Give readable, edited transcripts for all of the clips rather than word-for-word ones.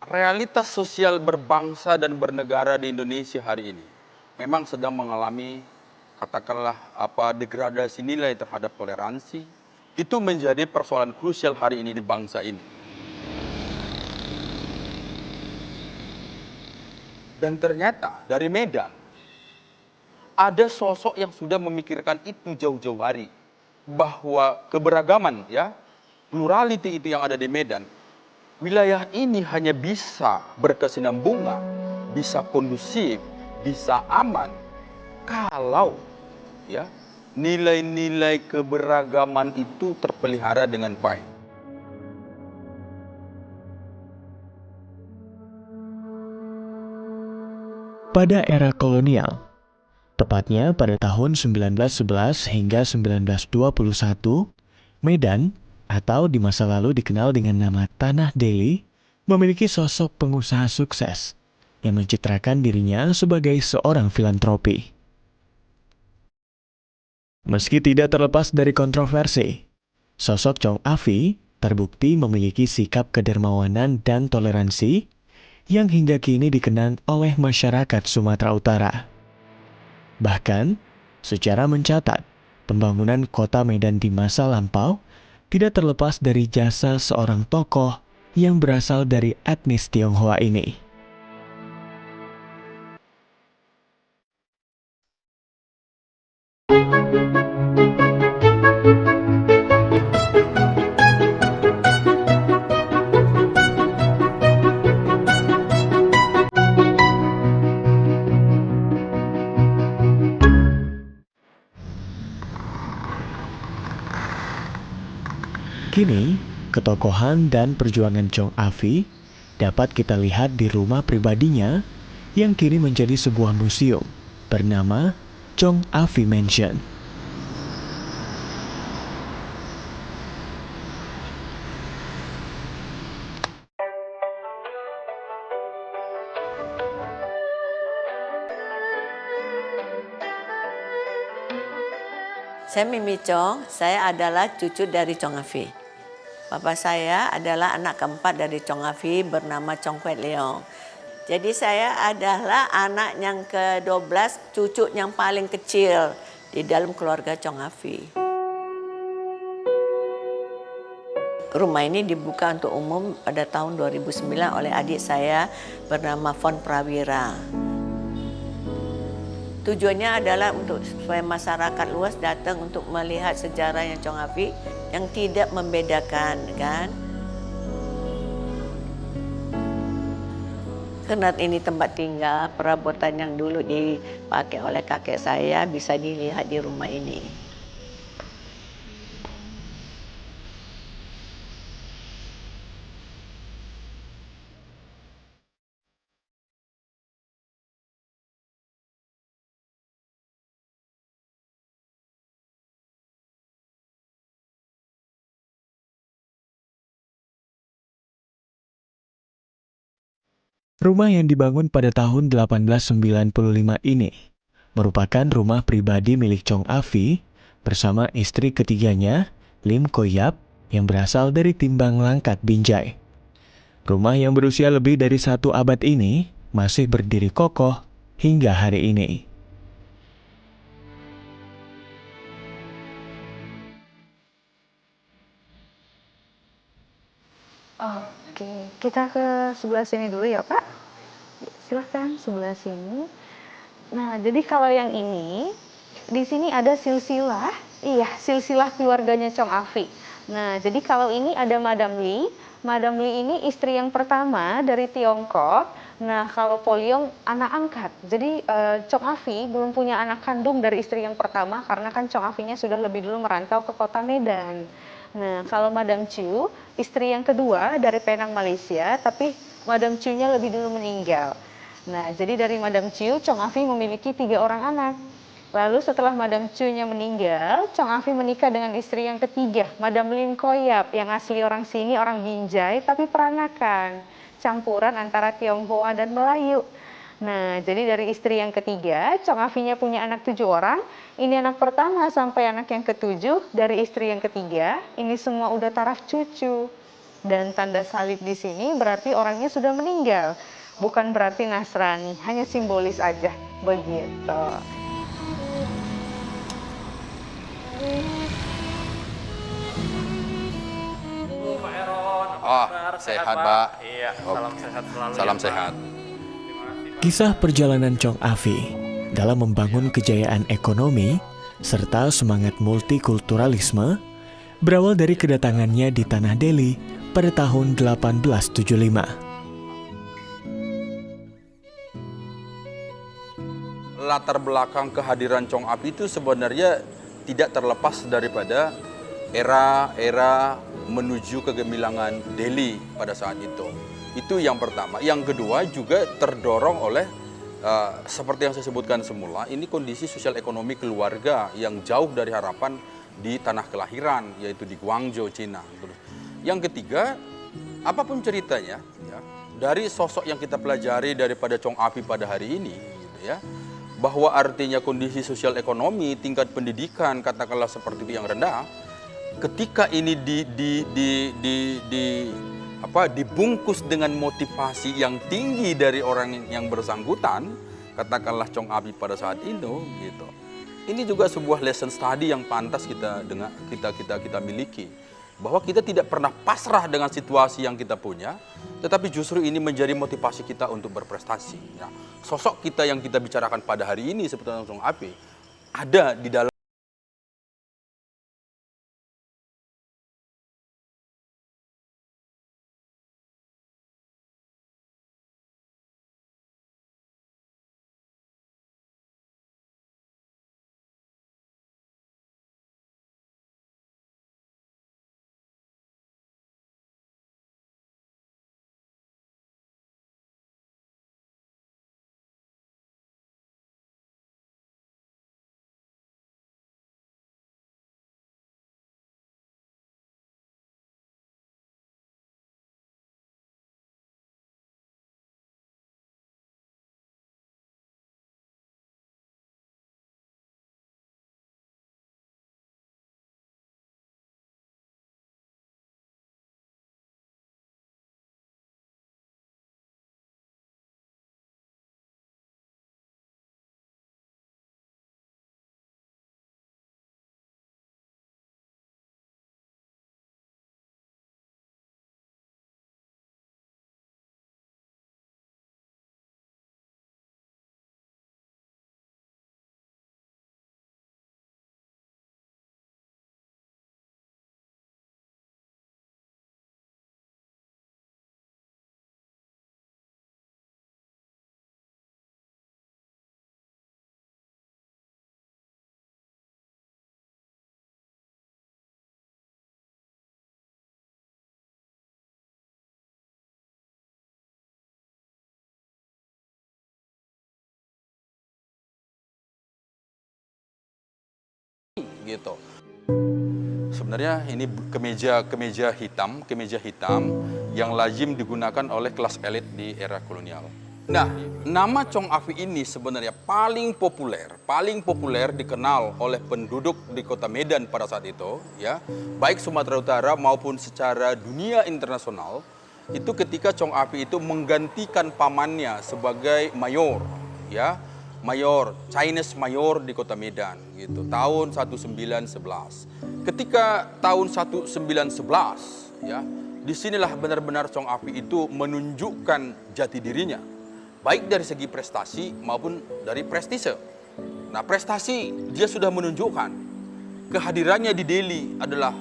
Realitas sosial berbangsa dan bernegara di Indonesia hari ini memang sedang mengalami katakanlah degradasi nilai terhadap toleransi. Itu menjadi persoalan krusial hari ini di bangsa ini. Dan ternyata dari Medan ada sosok yang sudah memikirkan itu jauh-jauh hari, bahwa keberagaman plurality itu yang ada di Medan, wilayah ini hanya bisa berkesinambungan, bisa kondusif, bisa aman kalau nilai-nilai keberagaman itu terpelihara dengan baik. Pada era kolonial, tepatnya pada tahun 1911 hingga 1921, Medan atau di masa lalu dikenal dengan nama Tanah Deli memiliki sosok pengusaha sukses yang mencitrakan dirinya sebagai seorang filantropi. Meski tidak terlepas dari kontroversi, sosok Chong Afi terbukti memiliki sikap kedermawanan dan toleransi yang hingga kini dikenang oleh masyarakat Sumatera Utara. Bahkan, secara mencatat, pembangunan kota Medan di masa lampau tidak terlepas dari jasa seorang tokoh yang berasal dari etnis Tionghoa ini. Kini, ketokohan dan perjuangan Chong Afi dapat kita lihat di rumah pribadinya yang kini menjadi sebuah museum bernama Chong Afi Mansion. Saya Mimi Chong, saya adalah cucu dari Chong Afi. Bapak saya adalah anak keempat dari Chong Afi bernama Chong Kwet Leong. Jadi saya adalah anak yang ke-12, cucu yang paling kecil di dalam keluarga Chong Afi. Rumah ini dibuka untuk umum pada tahun 2009 oleh adik saya bernama Fon Prawira. Tujuannya adalah untuk supaya masyarakat luas datang untuk melihat sejarahnya Chong Afi yang tidak membedakan, kan? Karena ini tempat tinggal, perabotan yang dulu dipakai oleh kakek saya bisa dilihat di rumah ini. Rumah yang dibangun pada tahun 1895 ini merupakan rumah pribadi milik Chong Afi bersama istri ketiganya, Lim Ko Yap, yang berasal dari Timbang Langkat, Binjai. Rumah yang berusia lebih dari 1 abad ini masih berdiri kokoh hingga hari ini. Oke, kita ke sebelah sini dulu ya Pak. Silahkan sebelah sini. Nah, jadi kalau yang ini, di sini ada silsilah, silsilah keluarganya Chong Afi. Nah, jadi kalau ini ada Madam Li. Madam Li ini istri yang pertama dari Tiongkok. Nah, kalau Po Leong anak angkat. Jadi Chong Afi belum punya anak kandung dari istri yang pertama karena kan Chong Afi-nya sudah lebih dulu merantau ke kota Medan. Nah, kalau Madam Chu, istri yang kedua dari Penang, Malaysia, tapi Madam Chu-nya lebih dulu meninggal. Nah, jadi dari Madam Chu, Chong Afi memiliki 3 orang anak. Lalu setelah Madam Chu-nya meninggal, Chong Afi menikah dengan istri yang ketiga, Madam Lim Ko Yap, yang asli orang sini, orang Binjai, tapi peranakan, campuran antara Tionghoa dan Melayu. Nah, jadi dari istri yang ketiga, Chong Afi-nya punya anak 7 orang. Ini anak pertama sampai anak yang ke-7 dari istri yang ketiga. Ini semua udah taraf cucu. Dan tanda salib di sini berarti orangnya sudah meninggal. Bukan berarti Nasrani, hanya simbolis aja. Begitu. Pak Eron, apa Oh, kabar? sehat, Pak. Iya, Oh, salam sehat selalu. salam ya, Pak. sehat. Kisah perjalanan Chong Afi dalam membangun kejayaan ekonomi serta semangat multikulturalisme berawal dari kedatangannya di Tanah Delhi pada tahun 1875. Latar belakang kehadiran Chong Afi itu sebenarnya tidak terlepas daripada era menuju kegemilangan Delhi pada saat itu. Itu yang pertama. Yang kedua juga terdorong oleh seperti yang saya sebutkan semula, ini kondisi sosial ekonomi keluarga yang jauh dari harapan di tanah kelahiran, yaitu di Guangzhou, Cina. Yang ketiga, apapun ceritanya, ya, dari sosok yang kita pelajari daripada Chong Afi pada hari ini, gitu ya, bahwa artinya kondisi sosial ekonomi, tingkat pendidikan, katakanlah seperti itu yang rendah, ketika ini dibungkus dengan motivasi yang tinggi dari orang yang bersangkutan, katakanlah Chong Afi pada saat itu, gitu. Ini juga sebuah lesson study yang pantas kita miliki, bahwa kita tidak pernah pasrah dengan situasi yang kita punya, tetapi justru ini menjadi motivasi kita untuk berprestasi. Nah, sosok kita yang kita bicarakan pada hari ini seperti Chong Afi ada di dalam gitu. Sebenarnya ini kemeja hitam yang lazim digunakan oleh kelas elit di era kolonial. Nah, nama Chong Afi ini sebenarnya paling populer dikenal oleh penduduk di kota Medan pada saat itu, ya, baik Sumatera Utara maupun secara dunia internasional, itu ketika Chong Afi itu menggantikan pamannya sebagai mayor, ya, Chinese mayor di kota Medan, gitu, tahun 1911. Ketika tahun 1911, ya, disinilah benar-benar Chong Afi itu menunjukkan jati dirinya, baik dari segi prestasi maupun dari prestise. Nah, prestasi dia sudah menunjukkan kehadirannya di Delhi adalah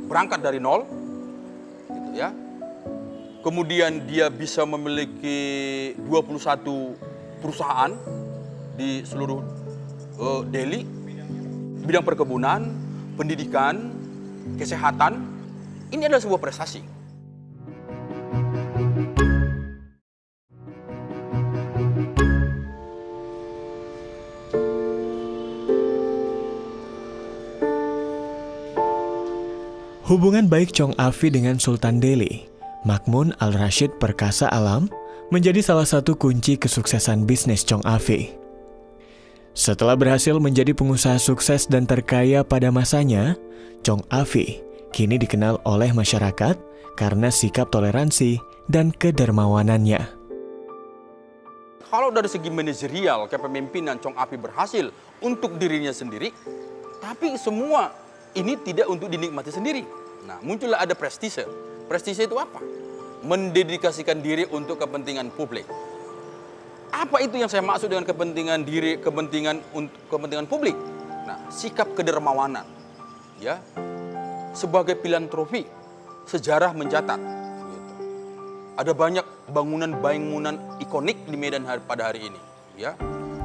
berangkat dari nol, gitu ya. Kemudian dia bisa memiliki 21 perusahaan di seluruh Delhi, bidang perkebunan, pendidikan, kesehatan. Ini adalah sebuah prestasi. Hubungan baik Chong Afi dengan Sultan Delhi, Ma'mun Al-Rashid Perkasa Alam, menjadi salah satu kunci kesuksesan bisnis Chong Afi. Setelah berhasil menjadi pengusaha sukses dan terkaya pada masanya, Chong Afi kini dikenal oleh masyarakat karena sikap toleransi dan kedermawanannya. Kalau dari segi manajerial, kepemimpinan Chong Afi berhasil untuk dirinya sendiri, tapi semua ini tidak untuk dinikmati sendiri. Nah, muncullah ada prestise. Prestise itu apa? Mendedikasikan diri untuk kepentingan publik. Apa itu yang saya maksud dengan kepentingan diri, kepentingan publik? Nah, sikap kedermawanan, ya, sebagai filantropi, sejarah mencatat. Gitu. Ada banyak bangunan ikonik di Medan pada hari ini, ya,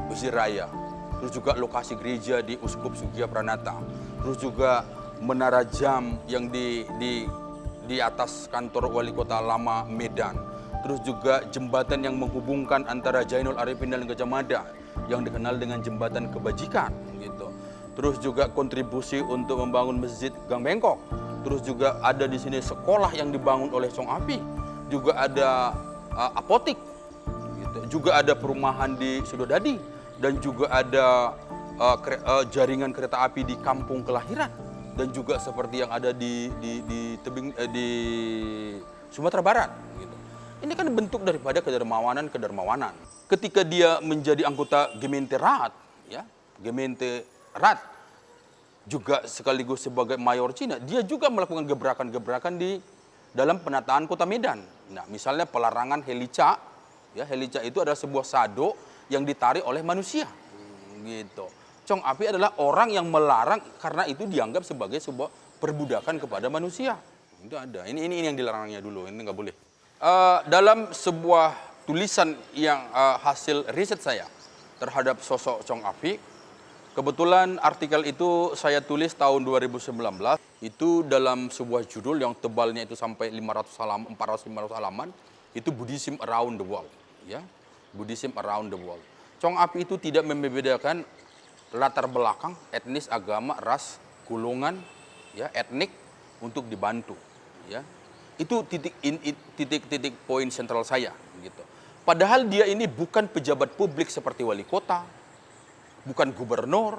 Besi Raya, terus juga lokasi gereja di Uskup Sugiya Pranata, terus juga menara jam yang di atas kantor wali kota lama Medan. Terus juga jembatan yang menghubungkan antara Jainul Arifin dan Gajah Mada yang dikenal dengan jembatan kebajikan gitu. Terus juga kontribusi untuk membangun masjid Gang Bengkok. Terus juga ada di sini sekolah yang dibangun oleh Chong Afi. Juga ada apotik gitu. Juga ada perumahan di Sudodadi dan juga ada jaringan kereta api di kampung kelahiran dan juga seperti yang ada di Sumatera Barat gitu. Ini kan bentuk daripada kedermawanan. Ketika dia menjadi anggota Gemeente Raad, ya, Gemeente Raad, juga sekaligus sebagai mayor Cina, dia juga melakukan gebrakan-gebrakan di dalam penataan kota Medan. Nah, misalnya pelarangan helica, ya, helica itu adalah sebuah sado yang ditarik oleh manusia, gitu. Chong Afi adalah orang yang melarang karena itu dianggap sebagai sebuah perbudakan kepada manusia. Itu ada. Ini yang dilarangnya dulu. Ini nggak boleh. Dalam sebuah tulisan yang hasil riset saya terhadap sosok Chong Afi, kebetulan artikel itu saya tulis tahun 2019, itu dalam sebuah judul yang tebalnya itu sampai 400-500 halaman, itu Buddhism Around the World, ya. Buddhism Around the World. Chong Afi itu tidak membedakan latar belakang, etnis, agama, ras, golongan, ya, etnik untuk dibantu, ya. Itu titik poin sentral saya gitu. Padahal dia ini bukan pejabat publik seperti wali kota, bukan gubernur,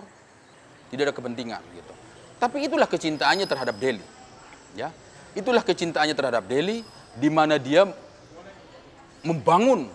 tidak ada kepentingan gitu. Tapi itulah kecintaannya terhadap Delhi, ya. Itulah kecintaannya terhadap Delhi, di mana dia membangun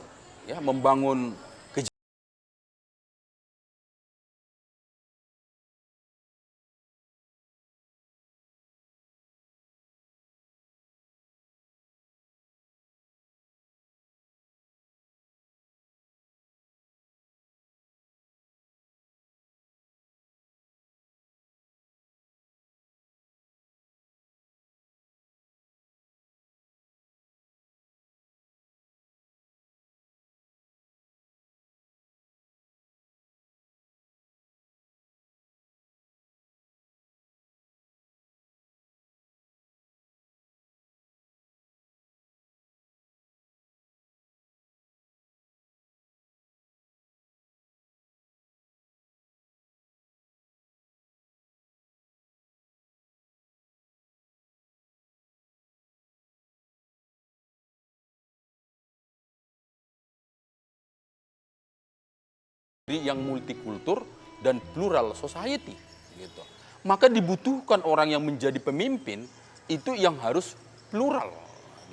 yang multikultur dan plural society gitu. Maka dibutuhkan orang yang menjadi pemimpin itu yang harus plural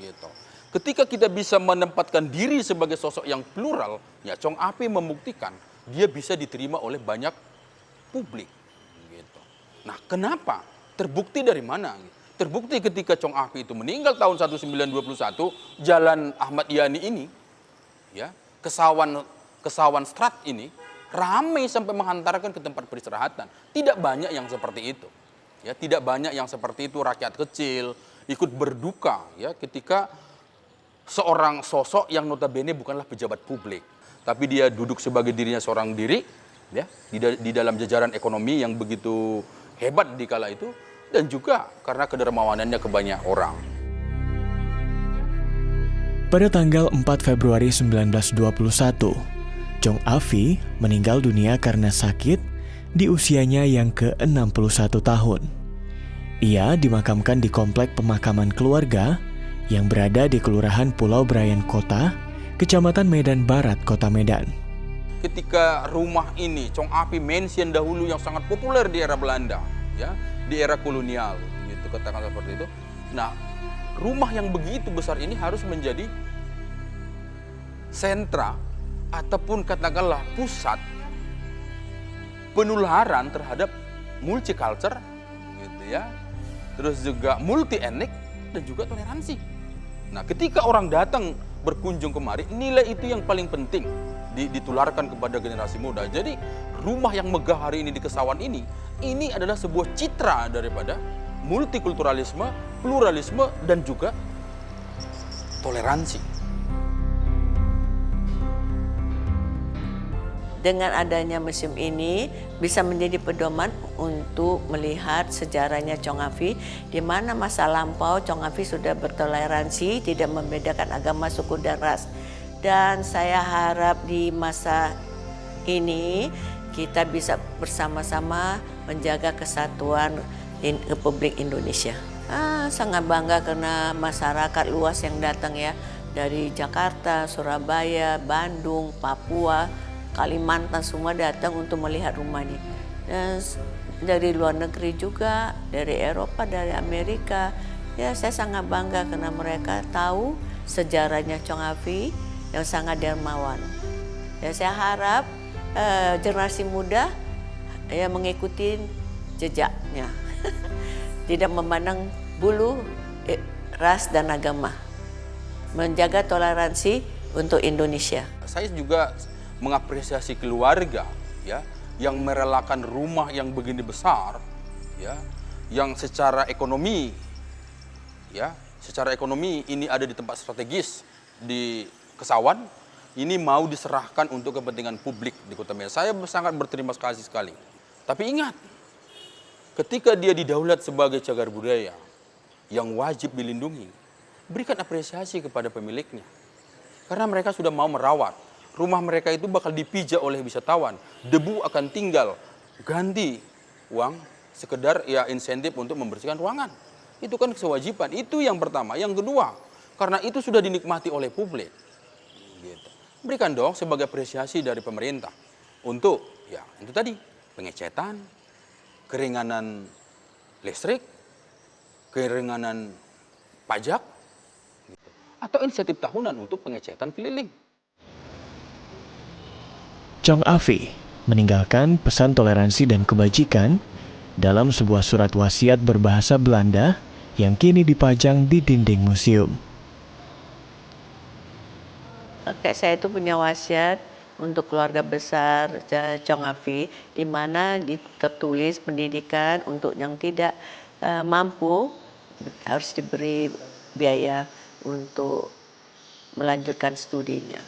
gitu. Ketika kita bisa menempatkan diri sebagai sosok yang plural, ya Chong Afi membuktikan dia bisa diterima oleh banyak publik gitu. Nah, kenapa? Terbukti dari mana? Terbukti ketika Chong Afi itu meninggal tahun 1921, Jalan Ahmad Yani ini, ya, Kesawan Strat ini ramai sampai menghantarkan ke tempat peristirahatan. Tidak banyak yang seperti itu. Ya, tidak banyak yang seperti itu, rakyat kecil ikut berduka ya ketika seorang sosok yang notabene bukanlah pejabat publik, tapi dia duduk sebagai dirinya seorang diri ya di dalam jajaran ekonomi yang begitu hebat di kala itu, dan juga karena kedermawanannya ke banyak orang. Pada tanggal 4 Februari 1921, Chong Afi meninggal dunia karena sakit di usianya yang ke-61 tahun. Ia dimakamkan di komplek pemakaman keluarga yang berada di Kelurahan Pulau Brayan Kota, Kecamatan Medan Barat, Kota Medan. Ketika rumah ini, Chong Afi Mansion dahulu yang sangat populer di era Belanda, ya, di era kolonial, gitu, katakan seperti itu. Nah, rumah yang begitu besar ini harus menjadi sentra ataupun katakanlah pusat penularan terhadap multicultural, gitu ya. Terus juga multi etnik dan juga toleransi. Nah, ketika orang datang berkunjung kemari, nilai itu yang paling penting ditularkan kepada generasi muda. Jadi rumah yang megah hari ini di Kesawan ini adalah sebuah citra daripada multikulturalisme, pluralisme, dan juga toleransi. Dengan adanya museum ini bisa menjadi pedoman untuk melihat sejarahnya Chong Afi, di mana masa lampau Chong Afi sudah bertoleransi, tidak membedakan agama, suku, dan ras. Dan saya harap di masa ini kita bisa bersama-sama menjaga kesatuan Republik Indonesia. Sangat bangga karena masyarakat luas yang datang ya, dari Jakarta, Surabaya, Bandung, Papua, Kalimantan, semua datang untuk melihat rumah ini. Dan dari luar negeri juga, dari Eropa, dari Amerika. Ya, saya sangat bangga karena mereka tahu sejarahnya Chong Afi yang sangat dermawan. Ya, saya harap generasi muda ya mengikuti jejaknya. Tidak memandang bulu, ras, dan agama. Menjaga toleransi untuk Indonesia. Saya juga mengapresiasi keluarga ya yang merelakan rumah yang begini besar ya, yang secara ekonomi ini ada di tempat strategis di Kesawan, ini mau diserahkan untuk kepentingan publik di Kota Medan. Saya sangat berterima kasih sekali. Tapi ingat, ketika dia didaulat sebagai cagar budaya yang wajib dilindungi, berikan apresiasi kepada pemiliknya. Karena mereka sudah mau merawat. Rumah mereka itu bakal dipijak oleh wisatawan. Debu akan tinggal, ganti uang, sekedar ya insentif untuk membersihkan ruangan. Itu kan kewajiban, itu yang pertama. Yang kedua, karena itu sudah dinikmati oleh publik. Gitu. Berikan dong sebagai apresiasi dari pemerintah. Untuk, ya itu tadi, pengecetan, keringanan listrik, keringanan pajak, gitu. Atau insentif tahunan untuk pengecetan keliling. Chong Afi meninggalkan pesan toleransi dan kebajikan dalam sebuah surat wasiat berbahasa Belanda yang kini dipajang di dinding museum. Kakek saya itu punya wasiat untuk keluarga besar Chong Afi, di mana tertulis pendidikan untuk yang tidak mampu harus diberi biaya untuk melanjutkan studinya.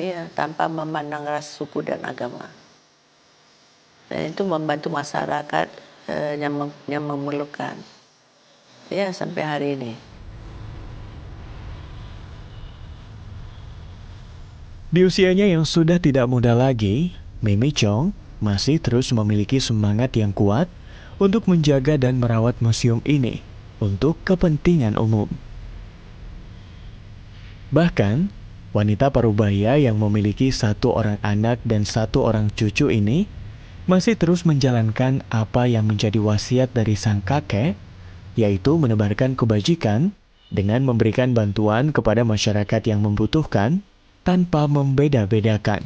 Iya, tanpa memandang ras, suku, dan agama. Dan itu membantu masyarakat yang memerlukan. Ya, sampai hari ini. Di usianya yang sudah tidak muda lagi, Mimi Chong masih terus memiliki semangat yang kuat untuk menjaga dan merawat museum ini untuk kepentingan umum. Bahkan, wanita parubaya yang memiliki 1 orang anak dan 1 orang cucu ini masih terus menjalankan apa yang menjadi wasiat dari sang kakek, yaitu menebarkan kebajikan dengan memberikan bantuan kepada masyarakat yang membutuhkan tanpa membeda-bedakan.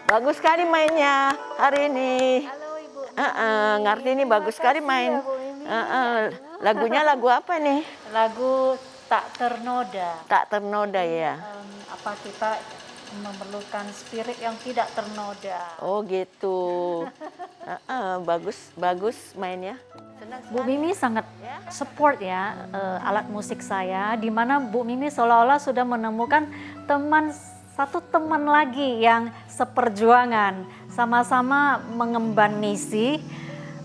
Bagus sekali mainnya hari ini. Halo Ibu. Ngerti ini bagus sekali main. Lagunya lagu apa nih? Lagu Tak Ternoda. Tak ternoda ya. Apa kita memerlukan spirit yang tidak ternoda. Oh gitu. Bagus mainnya. Bu Mimi sangat support ya alat musik saya, di mana Bu Mimi seolah-olah sudah menemukan satu teman lagi yang seperjuangan, sama-sama mengemban misi,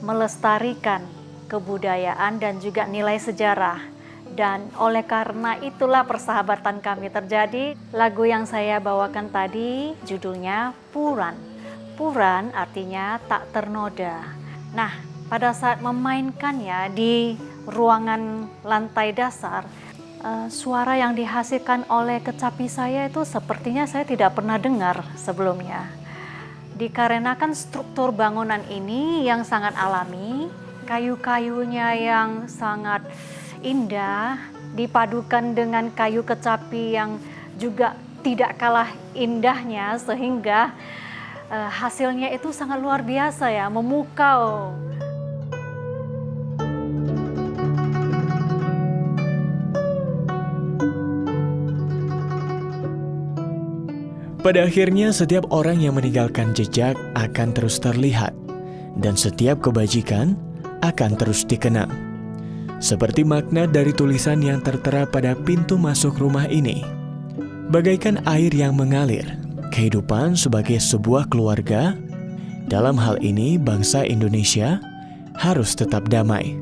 melestarikan kebudayaan dan juga nilai sejarah. Dan oleh karena itulah persahabatan kami terjadi. Lagu yang saya bawakan tadi judulnya Puran. Puran artinya tak ternoda. Nah, pada saat memainkannya di ruangan lantai dasar, suara yang dihasilkan oleh kecapi saya itu sepertinya saya tidak pernah dengar sebelumnya. Dikarenakan struktur bangunan ini yang sangat alami, kayu-kayunya yang sangat indah, dipadukan dengan kayu kecapi yang juga tidak kalah indahnya, sehingga hasilnya itu sangat luar biasa ya, memukau. Pada akhirnya setiap orang yang meninggalkan jejak akan terus terlihat dan setiap kebajikan akan terus dikenang. Seperti makna dari tulisan yang tertera pada pintu masuk rumah ini. Bagaikan air yang mengalir, kehidupan sebagai sebuah keluarga, dalam hal ini bangsa Indonesia, harus tetap damai.